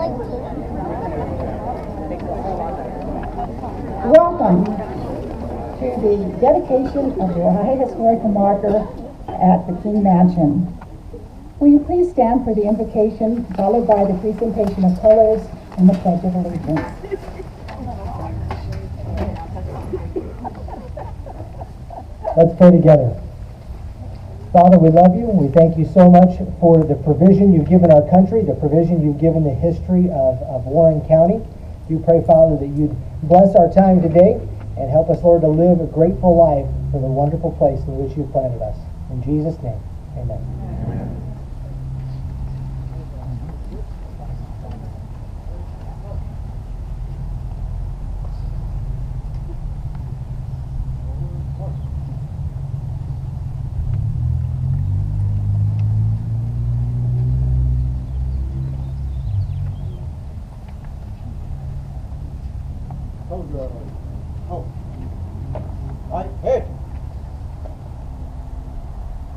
Welcome to the dedication of the Ohio Historical Marker at the King Mansion. Will you please stand for the invocation, followed by the presentation of colors and the Pledge of Allegiance. Let's pray together. Father, we love you and we thank you so much for the provision you've given our country, the provision you've given the history of Warren County. We pray, Father, that you'd bless our time today and help us, Lord, to live a grateful life for the wonderful place in which you've planted us. In Jesus' name, amen. Amen.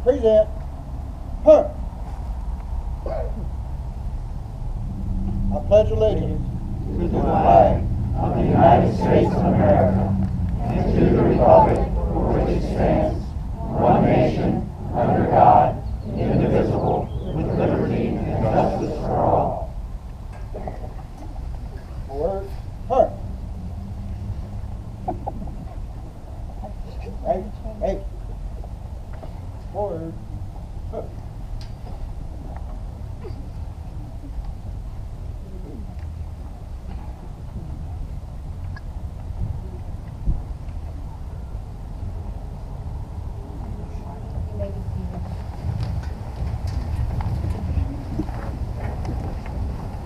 Present her. I pledge allegiance to the flag of the United States of America and to the republic for which it stands, one nation, under God, indivisible, with liberty and justice for all. Forward, her. Hey. Forward.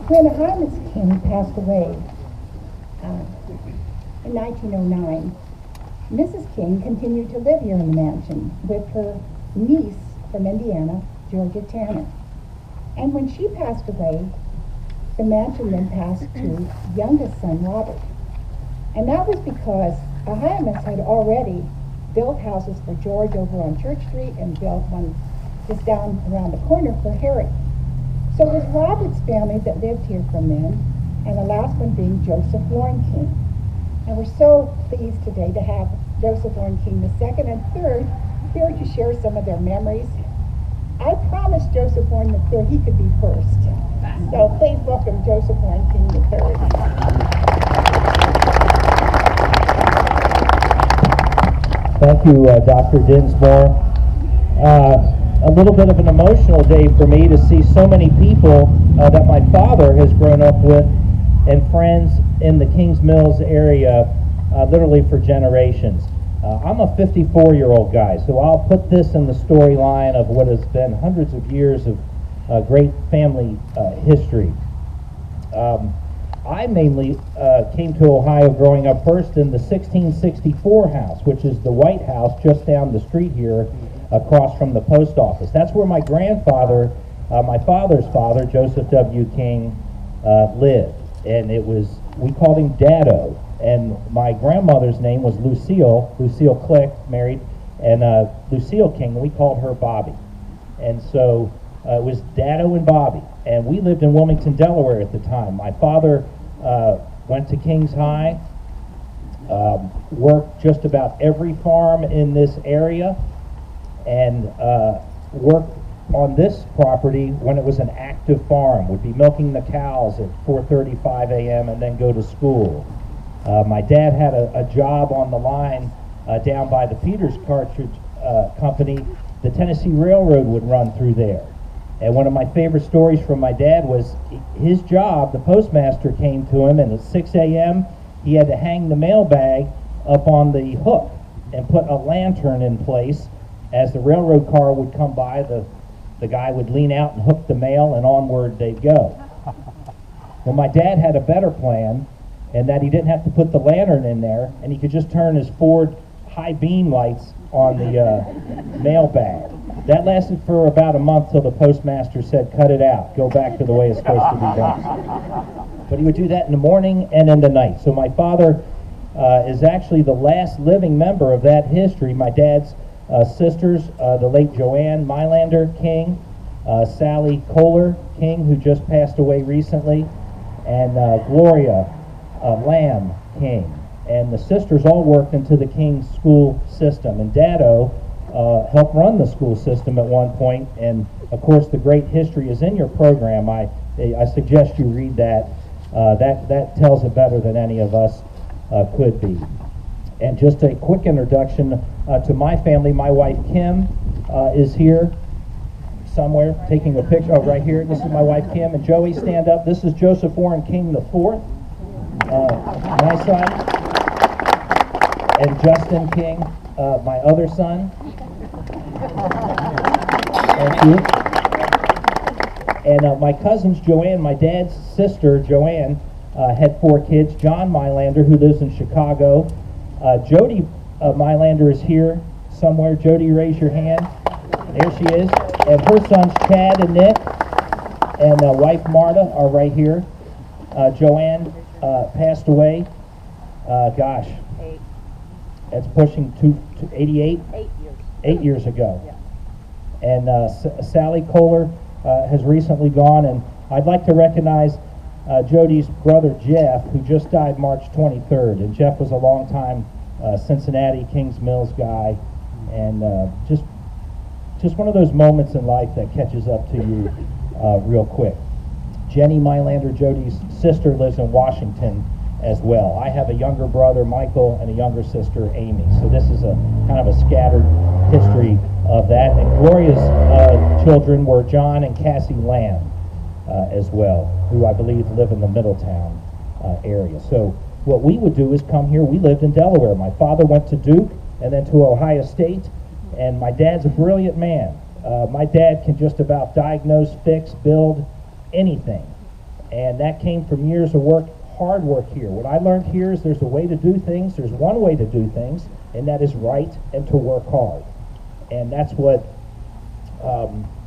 When Hiram's King passed away in 1909, Mrs. King continued to live here in the mansion with her niece from Indiana, Georgia Tanner. And when she passed away, the mansion then passed to youngest son, Robert. And that was because Hiram's had already built houses for George over on Church Street and built one just down around the corner for Harry. So it was Robert's family that lived here from then, and the last one being Joseph Warren King. And we're so pleased today to have Joseph Warren King II and III here to share some of their memories. I promised Joseph Warren III he could be first. So please welcome Joseph Warren King III. Thank you, Dr. Dinsmore. A little bit of an emotional day for me to see so many people that my father has grown up with and friends in the Kings Mills area literally for generations. I'm a 54-year-old guy, so I'll put this in the storyline of what has been hundreds of years of great family history. I mainly came to Ohio growing up first in the 1664 house, which is the White House just down the street here across from the post office. That's where my grandfather, my father's father, Joseph W. King, lived. And we called him Daddo. And my grandmother's name was Lucille Click, married, and Lucille King, and we called her Bobby. And so it was Daddo and Bobby. And we lived in Wilmington, Delaware at the time. My father went to Kings High, worked just about every farm in this area, and worked on this property when it was an active farm, would be milking the cows at 4:35 a.m. and then go to school. My dad had a job on the line down by the Peters Cartridge Company. The Tennessee Railroad would run through there. And one of my favorite stories from my dad was his job, the postmaster came to him, and at 6 a.m. he had to hang the mail bag up on the hook and put a lantern in place. As the railroad car would come by, the guy would lean out and hook the mail, and onward they'd go. Well, my dad had a better plan, and that he didn't have to put the lantern in there, and he could just turn his Ford high beam lights on the mail bag. That lasted for about a month till the postmaster said, cut it out, go back to the way it's supposed to be done. But he would do that in the morning and in the night. So my father is actually the last living member of that history. My dad's sisters, the late Joanne Mylander King, Sally Kohler King, who just passed away recently, and Gloria Lamb King. And the sisters all worked into the King school system. And Dado helped run the school system at one point. And of course, the great history is in your program. I suggest you read that. That tells it better than any of us could be. And just a quick introduction to my family. My wife Kim is here somewhere taking a picture. Oh, right here. This is my wife Kim. And Joey, stand up. This is Joseph Warren King IV, my son. And Justin King, my other son. Thank you. And my cousins, Joanne, my dad's sister, Joanne, had 4 kids. John Mylander, who lives in Chicago. Jody Mylander is here somewhere. Jody, raise your hand. There she is. And her sons, Chad and Nick, and wife Marta are right here. Joanne passed away. Gosh, that's pushing to 88? 8 years ago. Yeah. And Sally Kohler has recently gone, and I'd like to recognize Jody's brother Jeff, who just died March 23rd. And Jeff was a long-time Cincinnati Kings Mills guy, and just one of those moments in life that catches up to you real quick. Jenny Mylander, Jody's sister, lives in Washington as well. I have a younger brother, Michael, and a younger sister, Amy. So this is a kind of a scattered history of that. And Gloria's children were John and Cassie Lamb as well, who I believe live in the Middletown area. So what we would do is come here. We lived in Delaware. My father went to Duke and then to Ohio State, and my dad's a brilliant man. My dad can just about diagnose, fix, build anything. And that came from years of work, hard work here. What I learned here is there's a way to do things. There's one way to do things, and that is right and to work hard. And that's what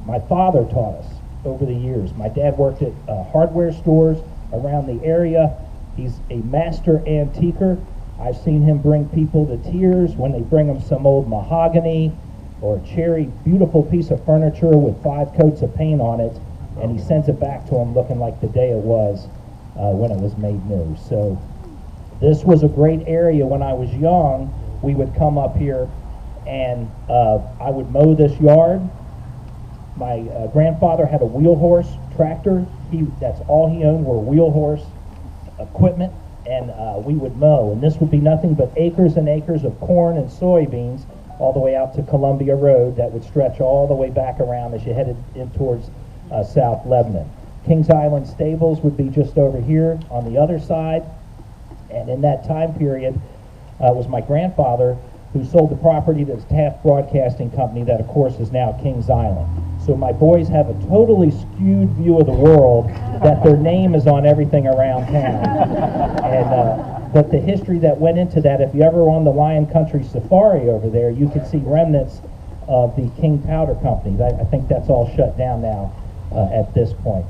my father taught us over the years. My dad worked at hardware stores around the area. He's a master antiquer. I've seen him bring people to tears when they bring him some old mahogany or cherry, beautiful piece of furniture with 5 coats of paint on it, and he sends it back to him looking like the day it was when it was made new. So this was a great area. When I was young, we would come up here and I would mow this yard. My grandfather had a wheel horse tractor. That's all he owned were wheel horse equipment, and we would mow. And this would be nothing but acres and acres of corn and soybeans all the way out to Columbia Road that would stretch all the way back around as you headed in towards South Lebanon. Kings Island Stables would be just over here on the other side. And in that time period was my grandfather, who sold the property to the Taft Broadcasting Company that, of course, is now Kings Island. So my boys have a totally skewed view of the world that their name is on everything around town. And but the history that went into that, if you ever were on the Lion Country Safari over there, you could see remnants of the King Powder Company. I think that's all shut down now at this point.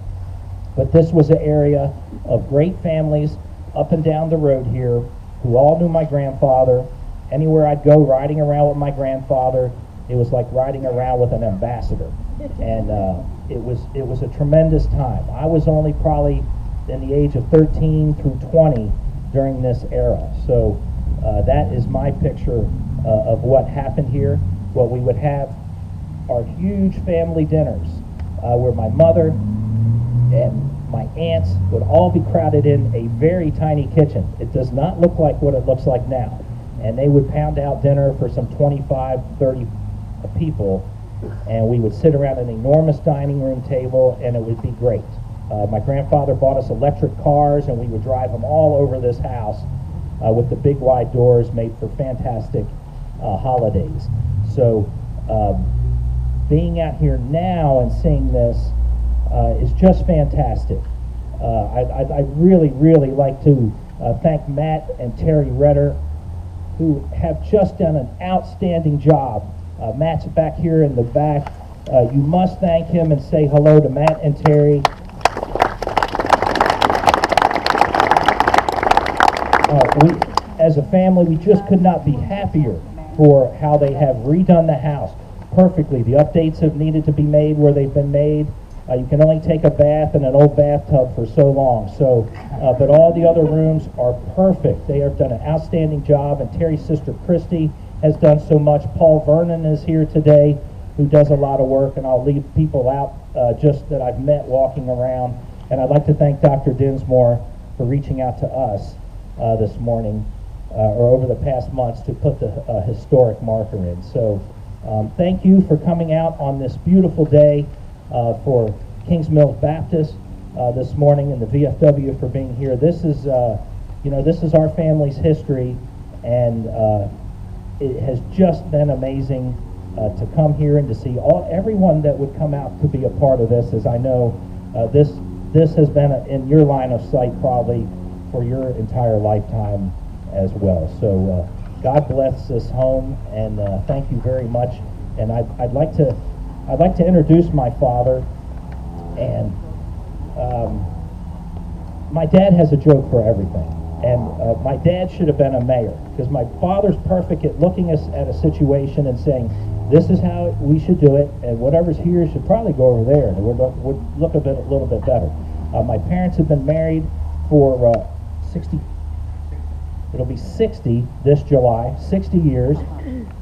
But this was an area of great families up and down the road here who all knew my grandfather. Anywhere I'd go riding around with my grandfather, it was like riding around with an ambassador. And it was a tremendous time. I was only probably in the age of 13 through 20 during this era. So that is my picture of what happened here. What we would have are huge family dinners where my mother and my aunts would all be crowded in a very tiny kitchen. It does not look like what it looks like now. And they would pound out dinner for some 25, 30 people, and we would sit around an enormous dining room table, and it would be great. My grandfather bought us electric cars, and we would drive them all over this house with the big wide doors, made for fantastic holidays. So being out here now and seeing this is just fantastic. I'd really, really like to thank Matt and Terry Redder, who have just done an outstanding job. Matt's back here in the back. You must thank him and say hello to Matt and Terry. We, as a family, we just could not be happier for how they have redone the house perfectly. The updates have needed to be made where they've been made. You can only take a bath in an old bathtub for so long. So, but all the other rooms are perfect. They have done an outstanding job, and Terry's sister Christy has done so much. Paul Vernon is here today, who does a lot of work, and I'll leave people out just that I've met walking around. And I'd like to thank Dr. Dinsmore for reaching out to us this morning, or over the past months, to put the historic marker in. So thank you for coming out on this beautiful day for Kings Mills Baptist this morning, and the VFW for being here. This is, this is our family's history, and it has just been amazing to come here and to see everyone that would come out to be a part of this, as I know this has been in your line of sight probably for your entire lifetime as well. So God bless this home, and thank you very much. And I'd like to introduce my father. And my dad has a joke for everything. And my dad should have been a mayor, because my father's perfect at looking at a situation and saying, this is how we should do it, and whatever's here should probably go over there, and it would look a little bit better. My parents have been married for 60, it'll be 60 this July, 60 years.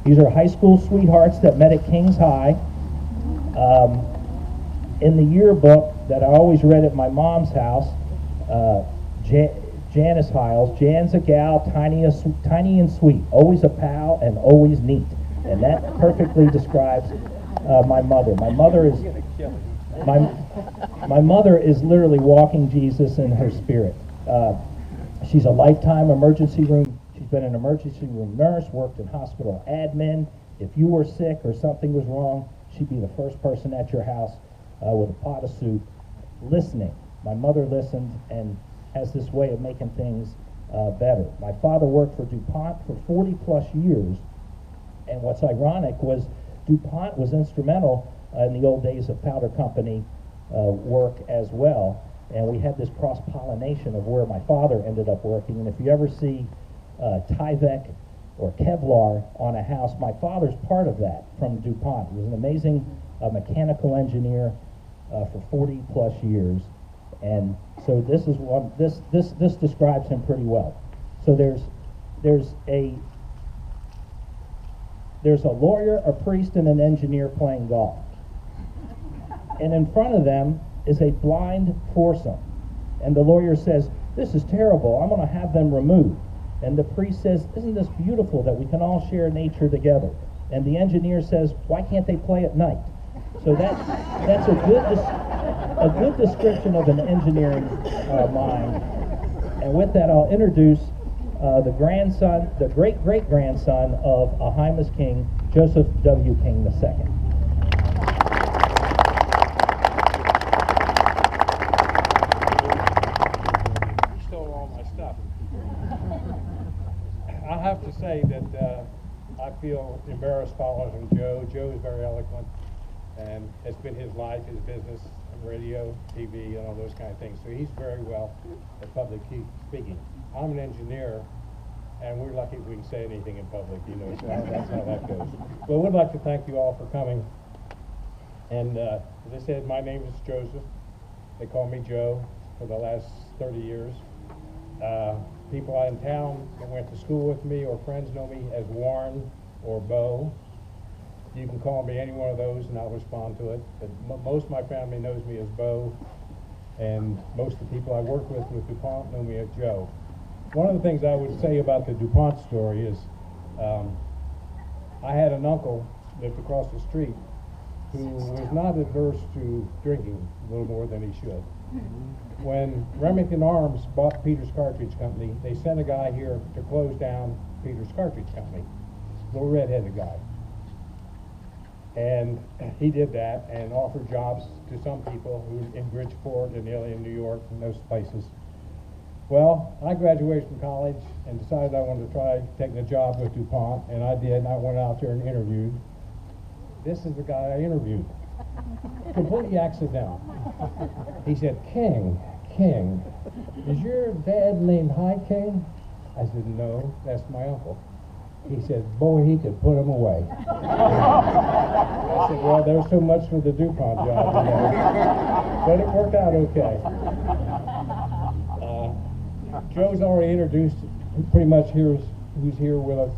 These are high school sweethearts that met at Kings High. In the yearbook that I always read at my mom's house, Janice Hiles, Jan's a gal, tiny and sweet, always a pal and always neat. And that perfectly describes my mother. My mother is literally walking Jesus in her spirit. She's a lifetime emergency room. She's been an emergency room nurse, worked in hospital admin. If you were sick or something was wrong, she'd be the first person at your house with a pot of soup, listening. My mother listened and has this way of making things better. My father worked for DuPont for 40 plus years. And what's ironic was DuPont was instrumental in the old days of powder company work as well. And we had this cross-pollination of where my father ended up working. And if you ever see Tyvek or Kevlar on a house, my father's part of that from DuPont. He was an amazing mechanical engineer for 40 plus years. And so this is one, this describes him pretty well. So there's a lawyer, a priest, and an engineer playing golf. And in front of them is a blind foursome. And the lawyer says, this is terrible, I'm going to have them removed. And the priest says, isn't this beautiful that we can all share nature together? And the engineer says, why can't they play at night? So that's a good description of an engineering mind. And with that, I'll introduce the grandson, the great-great-grandson of Ahima's king, Joseph W. King II. You stole all my stuff. I have to say that I feel embarrassed following Joe. Joe is very eloquent, and it's been his life, his business, radio, TV, and all those kind of things. So he's very well at public speaking. I'm an engineer, and we're lucky if we can say anything in public, so that's how that goes. But I would like to thank you all for coming. And as I said, my name is Joseph. They call me Joe for the last 30 years. People out in town that went to school with me or friends know me as Warren or Bo. You can call me any one of those and I'll respond to it. But most of my family knows me as Bo, and most of the people I work with DuPont know me as Joe. One of the things I would say about the DuPont story is I had an uncle lived across the street who was not averse to drinking a little more than he should. When Remington Arms bought Peters Cartridge Company, they sent a guy here to close down Peters Cartridge Company, little red-headed guy. And he did that and offered jobs to some people who in Bridgeport and in New York and those places. Well, I graduated from college and decided I wanted to try taking a job with DuPont, and I did, and I went out there and interviewed. This is the guy I interviewed. Completely accidental. He said, King, is your dad named High King? I said, no, that's my uncle. He said, boy, he could put them away. I said, well, there's so much for the DuPont job, you know. But it worked out okay. Joe's already introduced pretty much who's here with us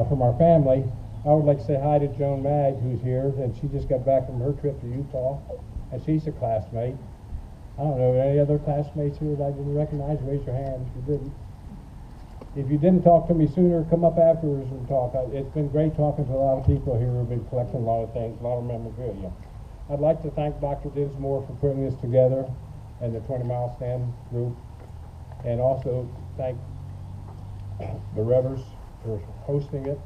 from our family. I would like to say hi to Joan Mag, who's here, and she just got back from her trip to Utah, and she's a classmate. I don't know, any other classmates here that I didn't recognize? Raise your hand if you didn't. If you didn't talk to me sooner, come up afterwards and talk. It's been great talking to a lot of people here who've been collecting a lot of things, a lot of memorabilia. I'd like to thank Dr. Dinsmore for putting this together and the 20 Mile Stand group, and also thank the Revers for hosting it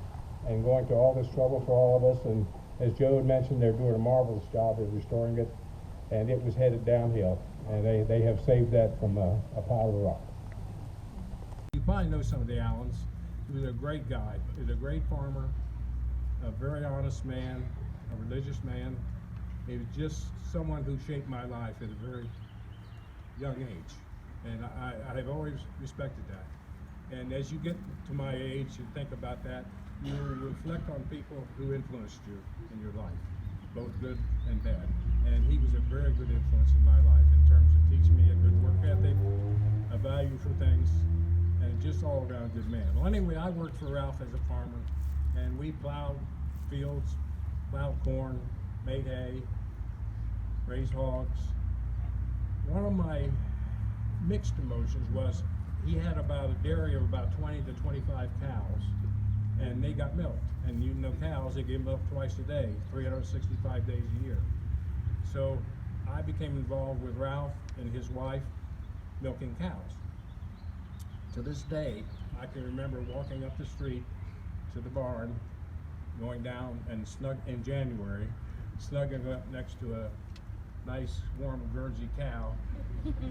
and going to all this trouble for all of us. And as Joe had mentioned, they're doing a marvelous job of restoring it, and it was headed downhill, and they have saved that from a pile of rock. You probably know some of the Allens. He was a great guy. He was a great farmer, a very honest man, a religious man. He was just someone who shaped my life at a very young age, and I have always respected that. And as you get to my age and think about that, you reflect on people who influenced you in your life, both good and bad. And he was a very good influence in my life in terms of teaching me a good work ethic, a value for things, and just all around a good man. Well, anyway, I worked for Ralph as a farmer, and we plowed fields, plowed corn, made hay, raised hogs. One of my mixed emotions was he had about a dairy of about 20 to 25 cows, and they got milked. And you know cows, they give milk twice a day, 365 days a year. So I became involved with Ralph and his wife milking cows. To this day, I can remember walking up the street to the barn, going down and snug in January, snuggling up next to a nice warm Guernsey cow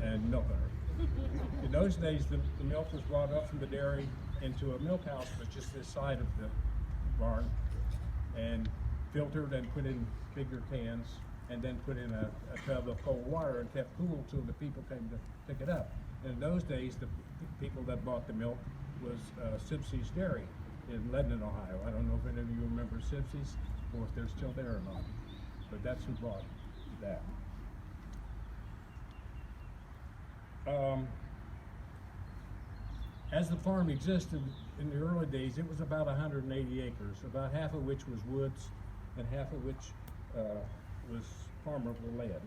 and milking her. In those days, the milk was brought up from the dairy into a milk house, but just this side of the barn, and filtered and put in bigger cans, and then put in a tub of cold water and kept cool till the people came to pick it up. And in those days, the people that bought the milk was Sipsey's Dairy in Lebanon, Ohio. I don't know if any of you remember Sipsey's or if they're still there or not, but that's who bought that. As the farm existed in the early days, it was about 180 acres, about half of which was woods and half of which was farmable land.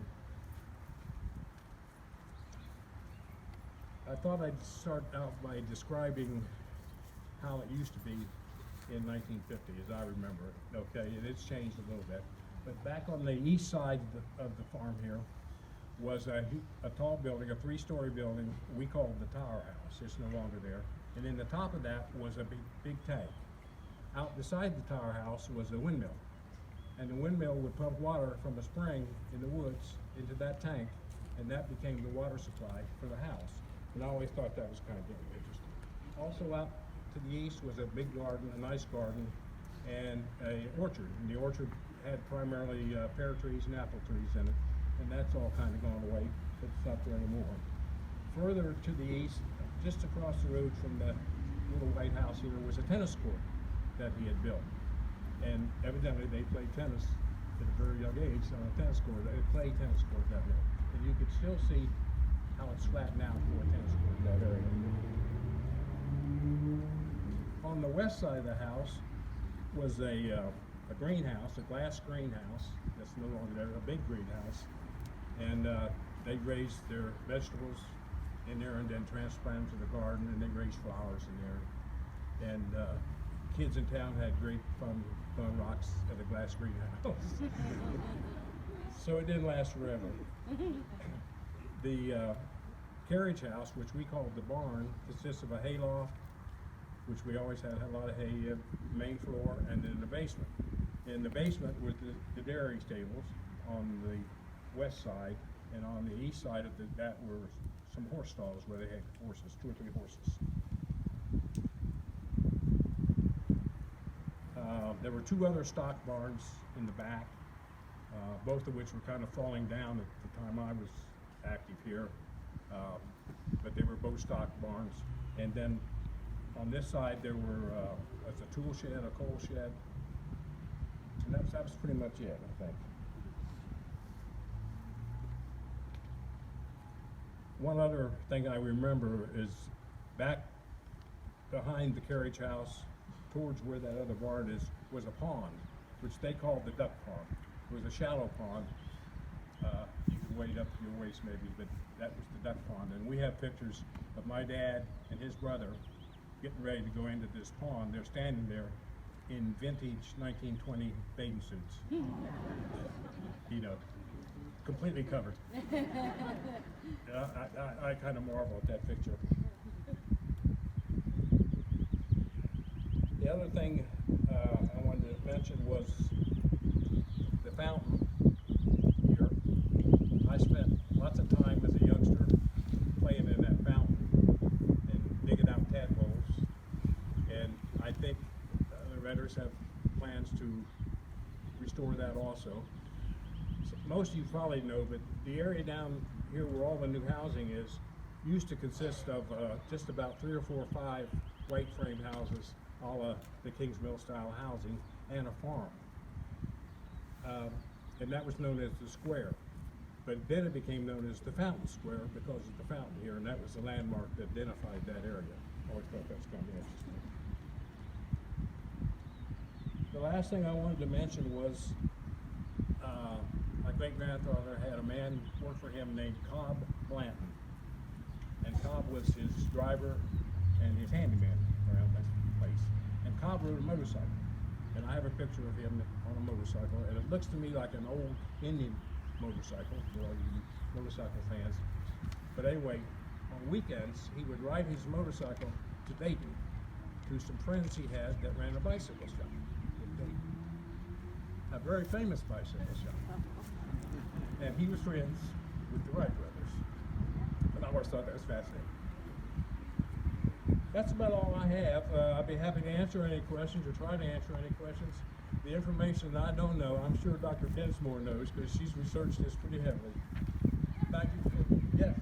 I thought I'd start out by describing how it used to be in 1950, as I remember it, okay, and it's changed a little bit. But back on the east side of the farm here was a tall building, a 3-story building we called the Tower House. It's no longer there. And in the top of that was a big tank. Out beside the Tower House was a windmill. And the windmill would pump water from a spring in the woods into that tank, and that became the water supply for the house. And I always thought that was kind of interesting. Also out to the east was a big garden, a nice garden, and an orchard. And the orchard had primarily pear trees and apple trees in it. And that's all kind of gone away, but it's not there anymore. Further to the east, just across the road from the little white house here, was a tennis court that he had built. And evidently they played tennis at a very young age on a tennis court, a clay tennis court that way. And you could still see how it's flattened out for a tennis court in that area. On the west side of the house was a greenhouse, a glass greenhouse that's no longer there, a big greenhouse. And they raised their vegetables in there and then transplanted them to the garden, and they raised flowers in there. And kids in town had great fun throwing rocks at a glass greenhouse. So it didn't last forever. The carriage house, which we called the barn, consists of a hayloft, which we always had a lot of hay, main floor, and then the basement. In the basement were the dairy stables on the west side, and on the east side of that were some horse stalls where they had horses, 2 or 3 horses. There were 2 other stock barns in the back, both of which were kind of falling down at the time I was active here, but they were both stock barns. And then On this side, there was a tool shed, a coal shed, and that was pretty much it, I think. One other thing I remember is back behind the carriage house, towards where that other barn is, was a pond, which they called the duck pond. It was a shallow pond. You could wade up to your waist maybe, but that was the duck pond. And we have pictures of my dad and his brother getting ready to go into this pond. They're standing there in vintage 1920 bathing suits. You know, completely covered. I kind of marvel at that picture. The other thing I wanted to mention was the fountain here. I spent lots of time as a youngster playing in that fountain and digging out tadpoles, and I think the Redders have plans to restore that also. So most of you probably know, but the area down here where all the new housing is used to consist of just about 3 or 4 or 5 white frame houses, all the Kings Mill style housing, and a farm. And that was known as the square. But then it became known as the Fountain Square because of the fountain here, and that was the landmark that identified that area. Always thought that was kind of interesting. The last thing I wanted to mention was my great-grandfather had a man work for him named Cobb Blanton. And Cobb was his driver and his handyman around that place. And Cobb rode a motorcycle. And I have a picture of him on a motorcycle, and it looks to me like an old Indian motorcycle, for all you motorcycle fans. But anyway, on weekends, he would ride his motorcycle to Dayton, to some friends he had that ran a bicycle shop in Dayton. A very famous bicycle shop. And he was friends with the Wright brothers. And I always thought that was fascinating. That's about all I have. I'd be happy to answer any questions or try to answer any questions. The information I don't know, I'm sure Dr. Dinsmore knows because she's researched this pretty heavily. Thank you. Yes.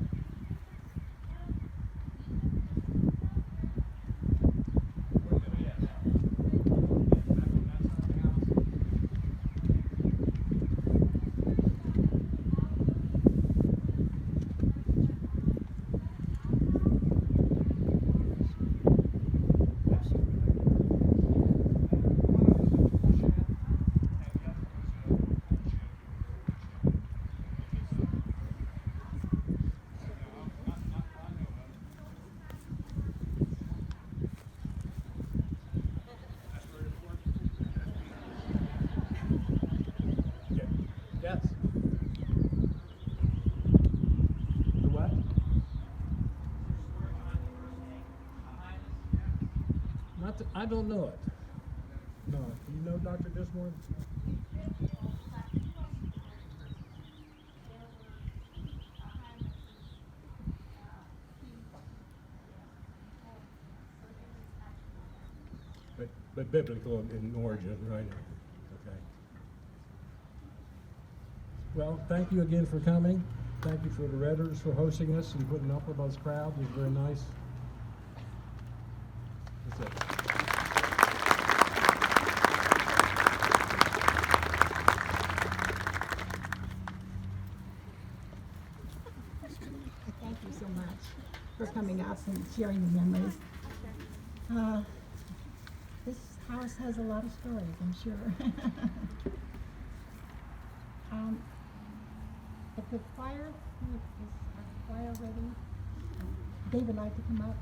Yes. The what? Not I don't know it. No. Do you know Dr. Dismore? But biblical in origin, right? Okay. Well, thank you again for coming. Thank you for the Redders for hosting us and putting up with us crowd. It was very nice. That's it. Thank you so much for coming up and sharing the memories. This house has a lot of stories, I'm sure. If the choir, is our choir ready? They would like to come up.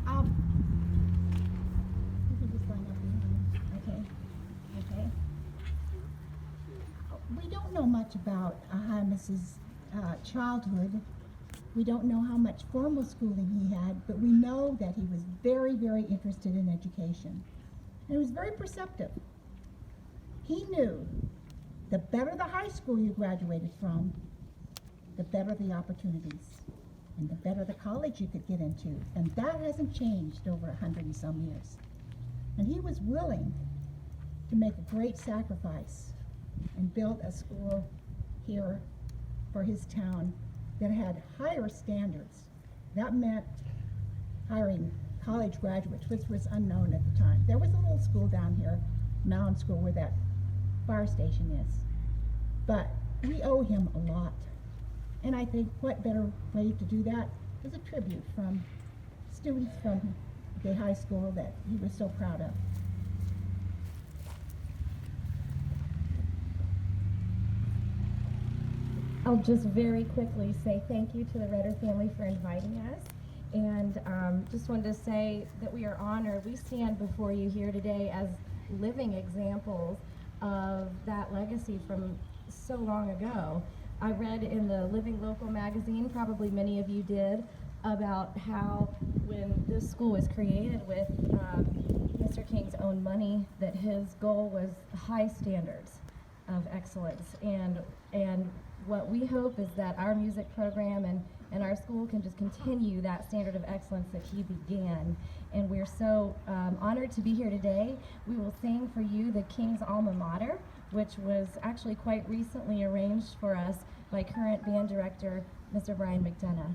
You can just line up behind. Okay. We don't know much about Ahimas's childhood. We don't know how much formal schooling he had, but we know that he was very, very interested in education. And he was very perceptive. He knew the better the high school you graduated from, the better the opportunities, and the better the college you could get into. And that hasn't changed over 100 and some years. And he was willing to make a great sacrifice and build a school here for his town that had higher standards. That meant hiring college graduates, which was unknown at the time. There was a little school down here, Mound School, where that fire station is. But we owe him a lot. And I think what better way to do that is a tribute from students from the high school that he was so proud of. I'll just very quickly say thank you to the Redder family for inviting us. And just wanted to say that we are honored. We stand before you here today as living examples of that legacy from so long ago. I read in the Living Local magazine, probably many of you did, about how when this school was created with Mr. King's own money, that his goal was high standards of excellence. And what we hope is that our music program and our school can just continue that standard of excellence that he began. And we're so honored to be here today. We will sing for you the King's Alma Mater, which was actually quite recently arranged for us by current band director, Mr. Brian McDonough.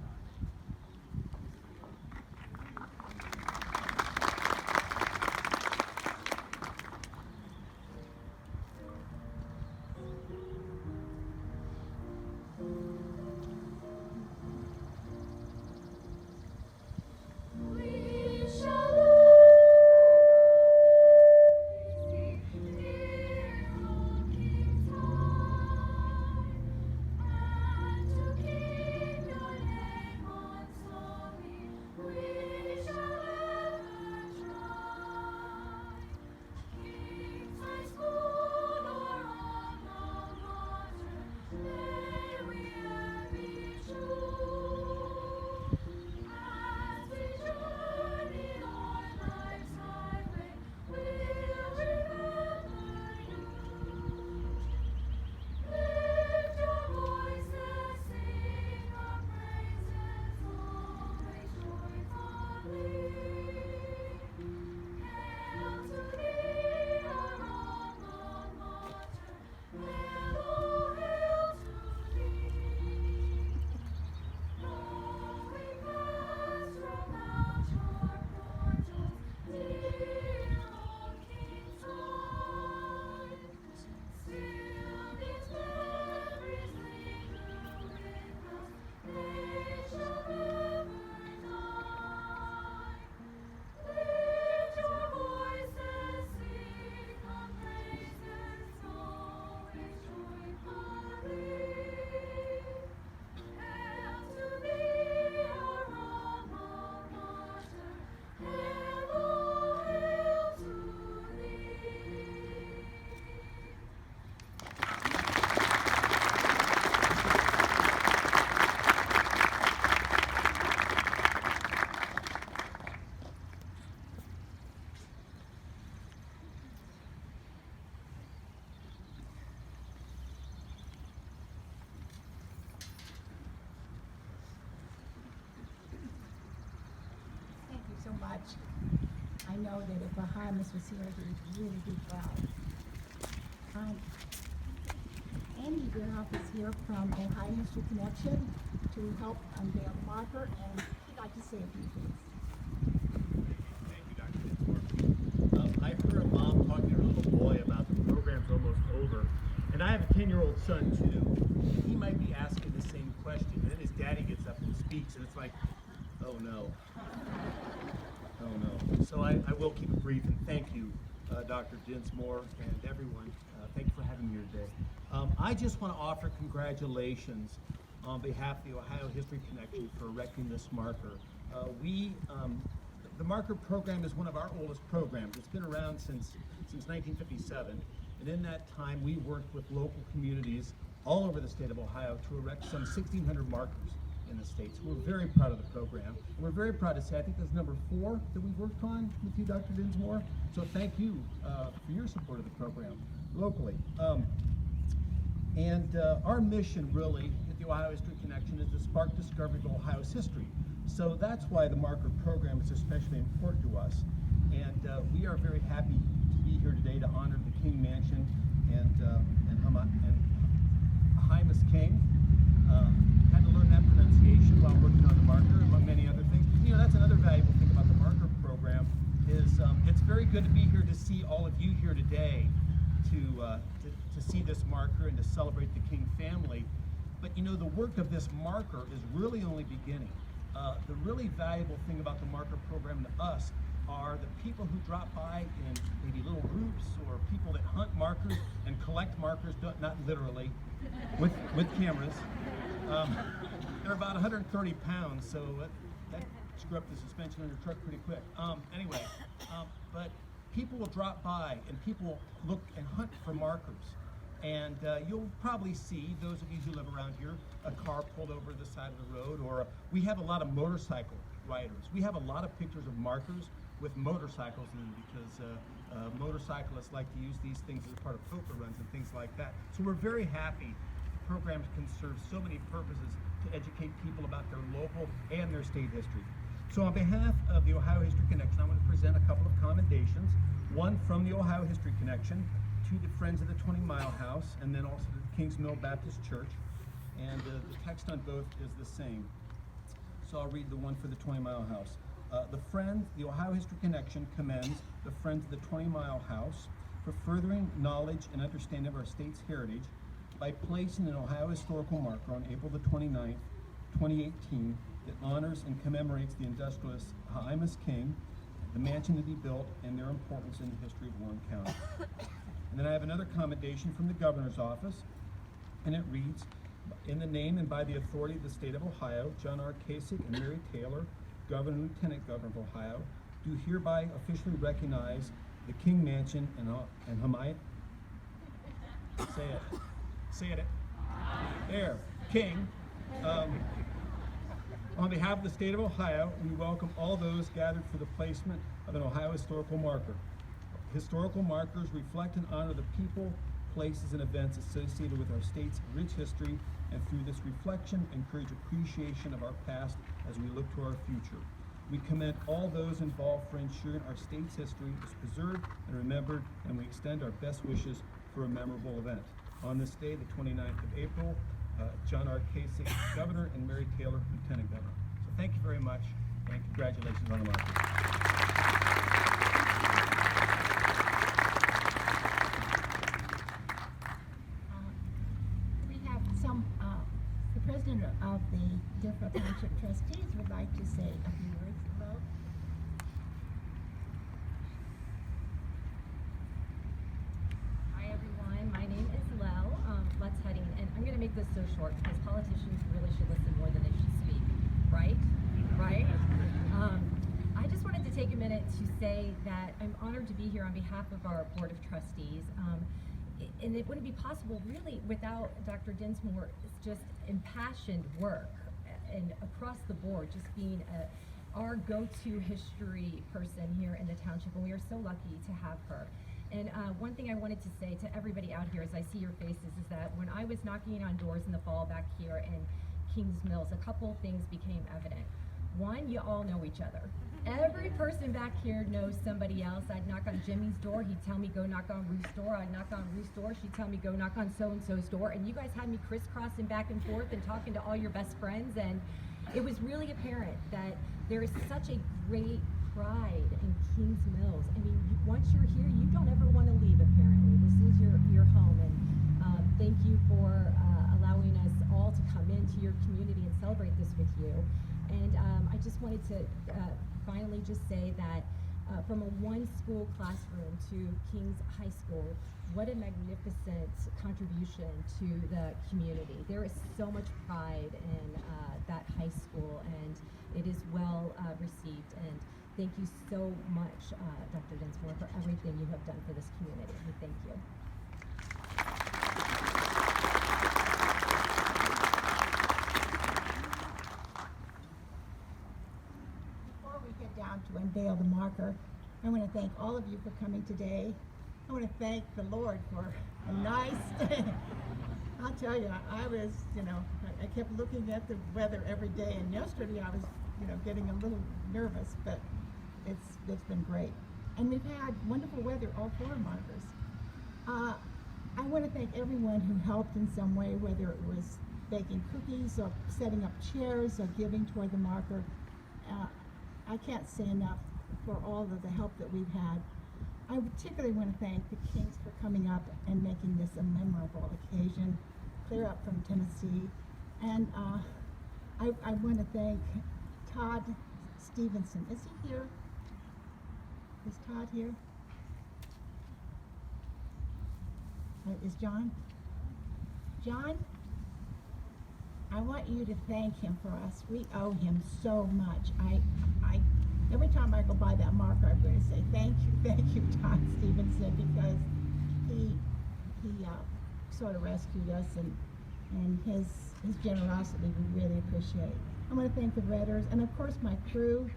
So much. I know that if Bahamas was here, he would really be proud. Andy Gerhoff is here from Ohio History Connection to help unveil the marker, and he'd like to say a few things. Thank you, Dr. Dinsmore. I heard a mom talking to her little boy about the program's almost over, and I have a 10-year-old son too. He might be asking the same question, and then his daddy gets up and speaks, and it's like, oh no. Oh no. So I will keep it brief, and thank you, Dr. Dinsmore and everyone. Thank you for having me here today. I just want to offer congratulations on behalf of the Ohio History Connection for erecting this marker. The marker program is one of our oldest programs. It's been around since 1957, and in that time we worked with local communities all over the state of Ohio to erect some 1,600 markers in the state. So we're very proud of the program. And we're very proud to say, I think that's number 4 that we've worked on with you, Dr. Dinsmore. So thank you for your support of the program locally. Our mission really at the Ohio History Connection is to spark discovery of Ohio's history. So that's why the marker program is especially important to us. And we are very happy to be here today to honor the King Mansion and Hymus King. Had to learn that pronunciation while working on the marker, among many other things. You know, that's another valuable thing about the marker program. good to be here to see all of you here today to see this marker and to celebrate the King family. But you know, the work of this marker is really only beginning. The really valuable thing about the marker program to us are the people who drop by in maybe little groups, or people that hunt markers and collect markers, not literally, with cameras. They're about 130 pounds, so that screw up the suspension on your truck pretty quick. But people will drop by and people will look and hunt for markers. And you'll probably see, those of you who live around here, a car pulled over the side of the road, or we have a lot of motorcycle riders. We have a lot of pictures of markers with motorcycles in them, because motorcyclists like to use these things as part of poker runs and things like that. So we're very happy. Programs can serve so many purposes to educate people about their local and their state history. So on behalf of the Ohio History Connection, I want to present a couple of commendations. One from the Ohio History Connection to the Friends of the 20 Mile House, and then also to the Kings Mill Baptist Church. And the text on both is the same. So I'll read the one for the 20 Mile House. The Ohio History Connection commends the Friends of the 20 Mile House for furthering knowledge and understanding of our state's heritage by placing an Ohio historical marker on April the 29th, 2018, that honors and commemorates the industrialist Hymas King, the mansion that he built, and their importance in the history of Warren County. And then I have another commendation from the governor's office, and it reads, in the name and by the authority of the state of Ohio, John R. Kasich and Mary Taylor, Governor and Lieutenant Governor of Ohio, do hereby officially recognize the King Mansion and Hamai. Say it. There, King. On behalf of the state of Ohio, we welcome all those gathered for the placement of an Ohio historical marker. Historical markers reflect and honor the people, places, and events associated with our state's rich history, and through this reflection, encourage appreciation of our past as we look to our future. We commend all those involved for ensuring our state's history is preserved and remembered, and we extend our best wishes for a memorable event. On this day, the 29th of April, John R. Kasich, Governor, and Mary Taylor, Lieutenant Governor. So thank you very much, and congratulations on the marker. We have the president of the Deerfield Township Trustees would like to say a few words about. Hi everyone, my name is Lel. Let's head in, and I'm going to make this so short because politicians really should listen more than they should speak, right? I just wanted to take a minute to say that I'm honored to be here on behalf of our Board of Trustees. And it wouldn't be possible really without Dr. Dinsmore's just impassioned work and across the board, just being our go-to history person here in the township, and we are so lucky to have her. And one thing I wanted to say to everybody out here as I see your faces is that when I was knocking on doors in the fall back here in Kings Mills, a couple of things became evident. One, you all know each other. Every person back here knows somebody else. I'd knock on Jimmy's door, he'd tell me go knock on Ruth's door. I'd knock on Ruth's door, she'd tell me go knock on so-and-so's door. And you guys had me crisscrossing back and forth and talking to all your best friends. And it was really apparent that there is such a great pride in Kings Mills. I mean, once you're here, you don't ever want to leave, apparently. This is your home. And thank you for allowing us all to come into your community and celebrate this with you. And I just wanted to finally just say that from a one-school classroom to Kings High School, what a magnificent contribution to the community. There is so much pride in that high school, and it is well received. And thank you so much, Dr. Dinsmore, for everything you have done for this community. We thank you. Down to unveil the marker. I want to thank all of you for coming today. I want to thank the Lord for a nice I'll tell you, I was, I kept looking at the weather every day, and yesterday I was, getting a little nervous, but it's been great. And we've had wonderful weather all 4 markers. I want to thank everyone who helped in some way, whether it was baking cookies or setting up chairs or giving toward the marker. I can't say enough for all of the help that we've had. I particularly want to thank the Kings for coming up and making this a memorable occasion, clear up from Tennessee. And I want to thank Todd Stephenson. Is he here? Is Todd here? Is John? John, I want you to thank him for us. We owe him so much. Every time I go by that marker, I'm going to say thank you, Todd Stephenson, because he sort of rescued us, and his generosity we really appreciate. I want to thank the Redders and of course my crew.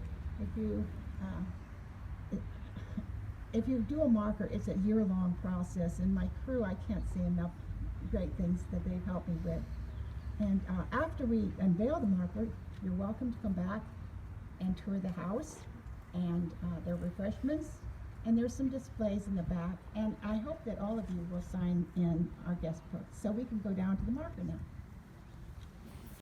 If you do a marker, it's a year-long process, and my crew, I can't say enough great things that they've helped me with. And after we unveil the marker, you're welcome to come back and tour the house, and there are refreshments, and there's some displays in the back, and I hope that all of you will sign in our guest books so we can go down to the marker now.